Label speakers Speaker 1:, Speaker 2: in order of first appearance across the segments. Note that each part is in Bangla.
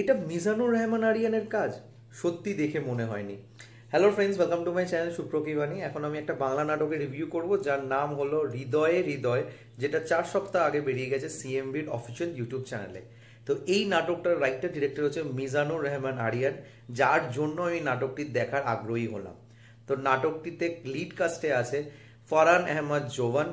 Speaker 1: এটা মিজানুর রহমান আরিয়ানের কাজ সত্যি দেখে মনে হয়নি। Hello friends, welcome to my channel সুপ্রকিবাণী। এখন আমি একটা বাংলা নাটকের রিভিউ করব যার নাম হলো হৃদয়ে হৃদয়, যেটা 4 সপ্তাহ আগে বেরিয়ে গেছে সিএমবির অফিসিয়াল ইউটিউব চ্যানেলে। তো এই নাটকটার রাইটার ডিরেক্টর হচ্ছে মিজানুর রহমান আরিয়ান, যার জন্য এই নাটকটি দেখার আগ্রহী হলাম। তো নাটকটিতে লিড কাস্টে আছে ফারহান আহমদ জোবান,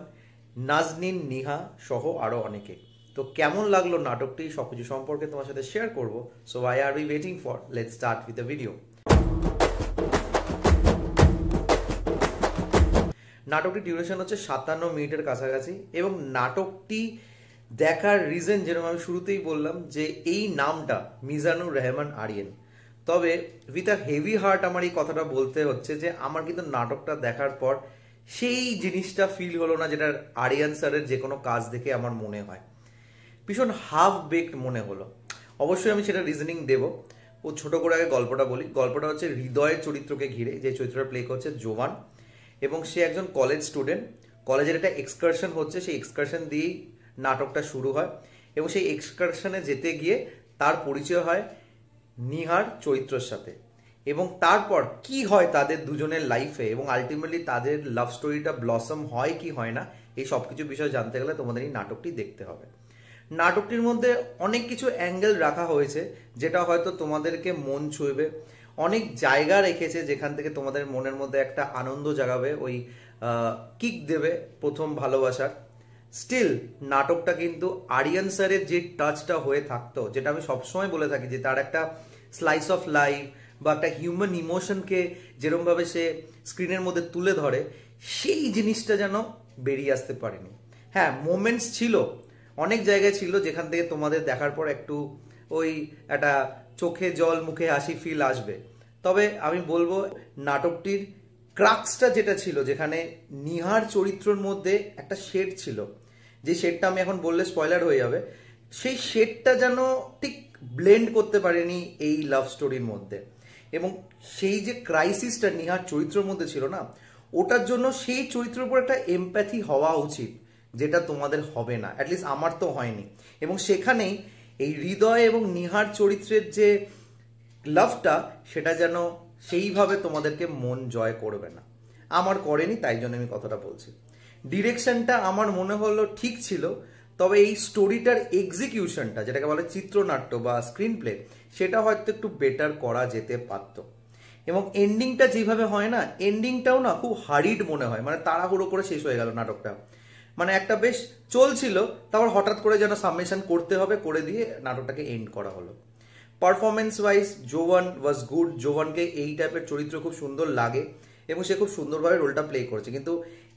Speaker 1: নাজনীন নিহা সহ আরও অনেকে। তো কেমন লাগলো নাটকটি সবকিছু সম্পর্কে তোমার সাথে শেয়ার করবো। So I are be waiting for, let's start with the video. নাটকটির ডিউরেশন হচ্ছে 57 মিনিটের কাছাকাছি এবং নাটকটি দেখার রিজন যেরকম আমি শুরুতেই বললাম যে এই নামটা মিজানুর রহমান আরিয়ান। তবে উইথ আ হেভি হার্ট আমার এই কথাটা বলতে হচ্ছে যে আমার কিন্তু নাটকটা দেখার পর সেই জিনিসটা ফিল হলো না যেটা আরিয়ান স্যারের যে কোনো কাজ দেখে আমার মনে হয়। ভীষণ হাফ বেকড মনে হলো। অবশ্যই আমি সেটা রিজনিং দেব। ও ছোট করে আগে গল্পটা বলি। গল্পটা হচ্ছে হৃদয়ের চরিত্রকে ঘিরে, যে চরিত্রটা প্লে করছে জোবান, এবং সে একজন কলেজ স্টুডেন্ট। কলেজের একটা এক্সকারশন হচ্ছে, সেই এক্সকারশন দিয়েই নাটকটা শুরু হয় এবং সেই এক্সকারশনে যেতে গিয়ে তার পরিচয় হয় নিহার চরিত্রের সাথে, এবং তারপর কি হয় তাদের দুজনের লাইফে এবং আলটিমেটলি তাদের লাভ স্টোরিটা ব্লসম হয় কি হয় না, এই সব কিছু বিষয় জানতে গেলে তোমাদের এই নাটকটি দেখতে হবে। নাটকটির মধ্যে অনেক কিছু অ্যাঙ্গেল রাখা হয়েছে যেটা হয়তো তোমাদেরকে মন ছুঁইবে। অনেক জায়গা রেখেছে যেখান থেকে তোমাদের মনের মধ্যে একটা আনন্দ জাগাবে, ওই কিক দেবে প্রথম ভালোবাসার। স্টিল নাটকটা কিন্তু আরিয়ান স্যারের যে টাচটা হয়ে থাকতো, যেটা আমি সবসময় বলে থাকি যে তার একটা স্লাইস অফ লাইফ বা একটা হিউম্যান ইমোশনকে যেরমভাবে সে স্ক্রিনের মধ্যে তুলে ধরে, সেই জিনিসটা যেন বেরিয়ে আসতে পারেনি। হ্যাঁ, মোমেন্টস ছিল, অনেক জায়গায় ছিল যেখান থেকে তোমাদের দেখার পর একটু ওই একটা চোখে জল মুখে হাসি ফিল আসবে। তবে আমি বলবো নাটকটির ক্রাক্সটা যেটা ছিল, যেখানে নিহার চরিত্রের মধ্যে একটা শেড ছিল, যে শেডটা আমি এখন বললে স্পয়লার হয়ে যাবে, সেই শেডটা যেন ঠিক ব্লেন্ড করতে পারেনি এই লাভ স্টোরির মধ্যে। এবং সেই যে ক্রাইসিসটা নিহার চরিত্রের মধ্যে ছিল না, ওটার জন্য সেই চরিত্রের উপর একটা এমপ্যাথি হওয়া উচিত, যেটা তোমাদের হবে না, অ্যাটলিস্ট আমার তো হয়নি। এবং সেখানেই এই হৃদয় এবং নিহার চরিত্রের যে লাভটা, সেটা যেন সেইভাবে তোমাদেরকে মন জয় করবে না, আমার করেনি, তাই জন্য আমি কথাটা বলছি। ডিরেকশনটা আমার মনে হলো ঠিক ছিল, তবে এই স্টোরিটার এক্সিকিউশনটা, যেটাকে বলে চিত্রনাট্য বা স্ক্রিন প্লে, সেটা হয়তো একটু বেটার করা যেতে পারতো। এবং এন্ডিংটা যেভাবে হয় না, এন্ডিংটাও না খুব হারিড মনে হয়, মানে তাড়াহুড়ো করে শেষ হয়ে গেল নাটকটা। মানে একটা বেশ চলছিল, তারপর হঠাৎ করে যেন সাবমিশন করতে হবে, করে দিয়ে নাটকটাকে এন্ড করা হলো। Performance wise Jovan was good. জোবানকে এই টাইপের চরিত্র খুব সুন্দর লাগে এবং সে খুব সুন্দরভাবে রোলটা প্লে করেছে, কিন্তু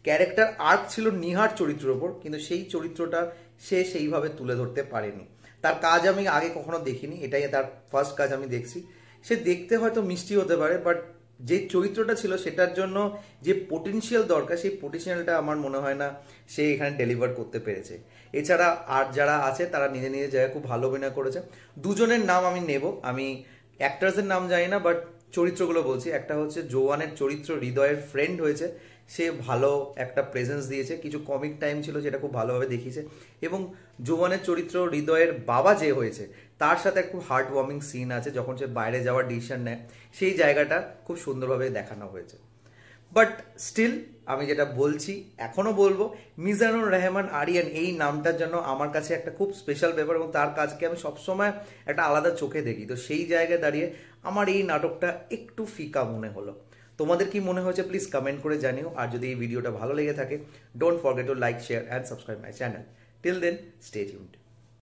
Speaker 1: ক্যারেক্টার আর্ক ছিল নিহার চরিত্রের ওপর, কিন্তু সেই চরিত্রটা সে সেইভাবে তুলে ধরতে পারেনি। তার কাজ আমি আগে কখনো দেখিনি, এটাই তার ফার্স্ট কাজ আমি দেখছি। সে দেখতে হয়তো মিষ্টি হতে পারে, বাট যে চরিত্রটা ছিল সেটার জন্য যে পোটেনশিয়াল দরকার, সেই পোটেনশিয়ালটা আমার মনে হয় না সে এখানে ডেলিভার করতে পেরেছে। এছাড়া আর যারা আছে তারা নিজে নিজে জায়গায় খুব ভালো অভিনয় করেছে। দুজনের নাম আমি নেব, আমি অ্যাক্টার্সের নাম জানি না, বাট চরিত্রগুলো বলছি। একটা হচ্ছে জোয়ানের চরিত্র হৃদয়ের ফ্রেন্ড হয়েছে, সে ভালো একটা প্রেজেন্স দিয়েছে, কিছু কমিক টাইম ছিল যেটা খুব ভালোভাবে দেখিয়েছে। এবং জোয়ানের চরিত্র হৃদয়ের বাবা যে হয়েছে, তার সাথে খুব হার্ট ওয়ার্মিং সিন আছে যখন সে বাইরে যাওয়ার ডিসিশন নেয়, সেই জায়গাটা খুব সুন্দরভাবে দেখানো হয়েছে। বাট স্টিল আমি যেটা বলছি, এখনো বলবো, মিজানুর রহমান আরিয়ান এই নামটার জন্য আমার কাছে একটা খুব স্পেশাল ব্যাপার, এবং তার কাজকে আমি সবসময় একটা আলাদা চোখে দেখি। তো সেই জায়গায় দাঁড়িয়ে আমার এই নাটকটা একটু ফিকা মনে হলো। তোমাদের কি মনে হয়েছে প্লিজ কমেন্ট করে জানিও। আর যদি এই ভিডিওটা ভালো লেগে থাকে, don't forget to like, share and subscribe my channel. Till then, stay tuned.